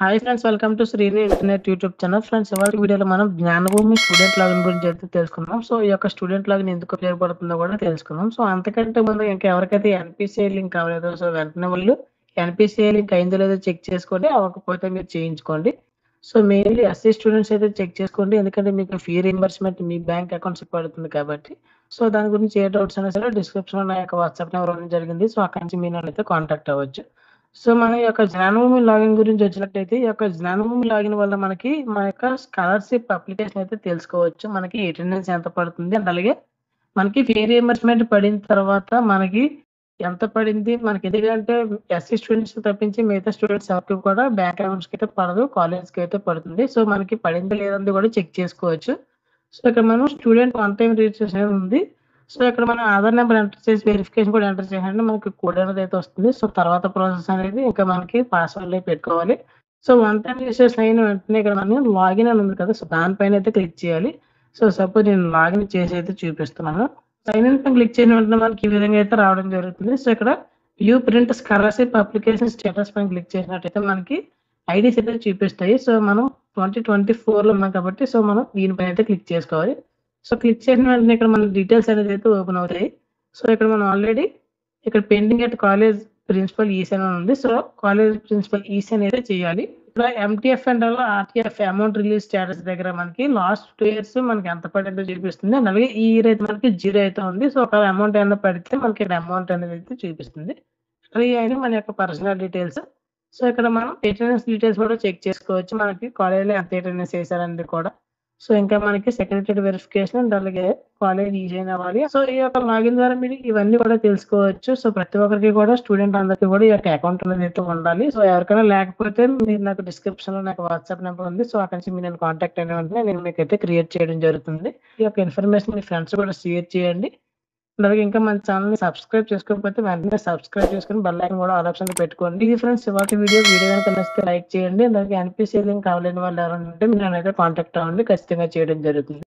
Hi friends, welcome to Srini internet YouTube channel. Friends, ఇవాళ వీడియోలో మనం జ్ఞానభూమి స్టూడెంట్ లాగిన్ గురించి అయితే తెలుసుకుందాం. సో ఈ యొక్క స్టూడెంట్ లాగిన్ ఎందుకు ఉపయోగపడుతుందో కూడా తెలుసుకుందాం. సో అంతకంటే ముందు ఇంకా ఎవరికైతే ఎన్పిసిఐ లింక్ అవ్వలేదో సో వెంటనే వాళ్ళు ఎన్పిసిఐ లింక్ అయిందో లేదో చెక్ చేసుకోండి. అవ్వకపోతే మీరు చేయించుకోండి. సో మెయిన్లీ ఎస్సీ స్టూడెంట్స్ అయితే చెక్ చేసుకోండి, ఎందుకంటే మీకు ఫీ రీయింబర్స్మెంట్ మీ బ్యాంక్ అకౌంట్స్కి పడుతుంది కాబట్టి. సో దాని గురించి ఏ డౌట్స్ అయినా సరే డిస్క్రిప్షన్లో నా యొక్క వాట్సాప్ నెంబర్ ఇవ్వడం జరిగింది. సో అక్కడి నుంచి మీరు నన్నైతే కాంటాక్ట్ అవ్వచ్చు. సో మన యొక్క జ్ఞానభూమి లాగిన్ గురించి వచ్చినట్టయితే, ఈ యొక్క జ్ఞానభూమి లాగిన్ వల్ల మనకి మన యొక్క స్కాలర్‌షిప్ అప్లికేషన్ అయితే తెలుసుకోవచ్చు. మనకి అటెండెన్స్ ఎంత పడుతుంది అండ్ అలాగే మనకి ఫీ రీయింబర్స్మెంట్ పడిన తర్వాత మనకి ఎంత పడింది, మనకి ఎందుకంటే ఎస్సీ స్టూడెంట్స్ తప్పించి మిగతా స్టూడెంట్స్ ఎవరికి కూడా బ్యాంక్ అకౌంట్స్‌కి అయితే పడదు. కాలేజ్‌కి అయితే పడుతుంది. సో మనకి పడిందో లేదో కూడా చెక్ చేసుకోవచ్చు. సో ఇక్కడ మనం స్టూడెంట్ వన్ టైమ్ రిజిస్ట్రేషన్ అనేది ఉంది. సో ఇక్కడ మనం ఆధార్ నెంబర్ ఎంటర్ చేసి వెరిఫికేషన్ కూడా ఎంటర్ చేసామంటే మనకి కోడ్ అనేది అయితే వస్తుంది. సో తర్వాత ప్రాసెస్ అనేది ఇంకా మనకి పాస్వర్డ్‌లే పెట్టుకోవాలి. సో వన్ టైమ్ రిజిస్ట్రేషన్ అయిన వెంటనే ఇక్కడ మనం లాగిన్ అని ఉంది కదా! సో దానిపైన అయితే క్లిక్ చేయాలి. సో సపోజ్ నేను లాగిన్ చేసి అయితే చూపిస్తున్నాను. సైన్ ఇన్ పైన క్లిక్ చేసిన వెంటనే మనకి ఈ విధంగా అయితే రావడం జరుగుతుంది. సో ఇక్కడ view print scholarship application status పైన క్లిక్ చేసినట్టయితే మనకి ఐడీస్ అయితే చూపిస్తాయి. సో మనం 2024లో ఉన్నాం కాబట్టి సో మనం దీనిపైన అయితే క్లిక్ చేసుకోవాలి. సో క్లిక్ చేసిన వెంటనే ఇక్కడ మన డీటెయిల్స్ అనేది అయితే ఓపెన్ అవుతాయి. సో ఇక్కడ మనం ఆల్రెడీ ఇక్కడ pending at college principal EC అని ఉంది. సో కాలేజ్ ప్రిన్సిపల్ ఈసీ అనేది చేయాలి. ఇక్కడ MTF and RTF amount release status దగ్గర మనకి లాస్ట్ 2 ఇయర్స్ మనకి ఎంత పడిందో చూపిస్తుంది. అండ్ అలాగే ఈ ఇయర్ అయితే మనకి 0 అయితే ఉంది. సో ఒకవేళ అమౌంట్ ఏమన్నా పడితే మనకి ఇక్కడ అమౌంట్ అనేది అయితే చూపిస్తుంది. ఇవి అయినా మన యొక్క పర్సనల్ డీటెయిల్స్. సో ఇక్కడ మనం అటెండెన్స్ డీటెయిల్స్ కూడా చెక్ చేసుకోవచ్చు. మనకి కాలేజ్‌లో ఎంత అటెండెన్స్ చేశారనేది కూడా. సో ఇంకా మనకి సెక్రటరీ వెరిఫికేషన్ అండ్ అలాగే కాలేజ్ ఈజైన్ అవ్వాలి. సో ఈ యొక్క లాగిన్ ద్వారా మీరు ఇవన్నీ కూడా తెలుసుకోవచ్చు. సో ప్రతి ఒక్కరికి కూడా స్టూడెంట్ అందరికీ కూడా ఈ యొక్క అకౌంట్ అనేది అయితే ఉండాలి. సో ఎవరికైనా లేకపోతే మీరు నాకు డిస్క్రిప్షన్‌లో నాకు వాట్సాప్ నెంబర్ ఉంది. సో అక్కడి నుంచి మీరు నన్ను కాంటాక్ట్ అయిన వెంటనే నేను మీకైతే క్రియేట్ చేయడం జరుగుతుంది. ఈ యొక్క ఇన్ఫర్మేషన్ మీ ఫ్రెండ్స్ కూడా షేర్ చేయండి. అలాగే ఇంకా మన ఛానెల్‌ని సబ్స్క్రైబ్ చేసుకోకపోతే వెంటనే సబ్స్క్రైబ్ చేసుకొని బెల్ ఐకాన్ కూడా ఆల్ ఆప్షన్‌లో పెట్టుకోండి. ఇది ఫ్రెండ్స్ ఇవాల్టి వీడియో. వీడియో గనుక నచ్చితే లైక్ చేయండి. అలాగే ఎన్‌పిసిఐ లింక్ కావాలని వాళ్ళు ఎవరైనా ఉంటే మీరు నన్నైతే కాంటాక్ట్ అవ్వండి. ఖచ్చితంగా చేయడం జరుగుతుంది.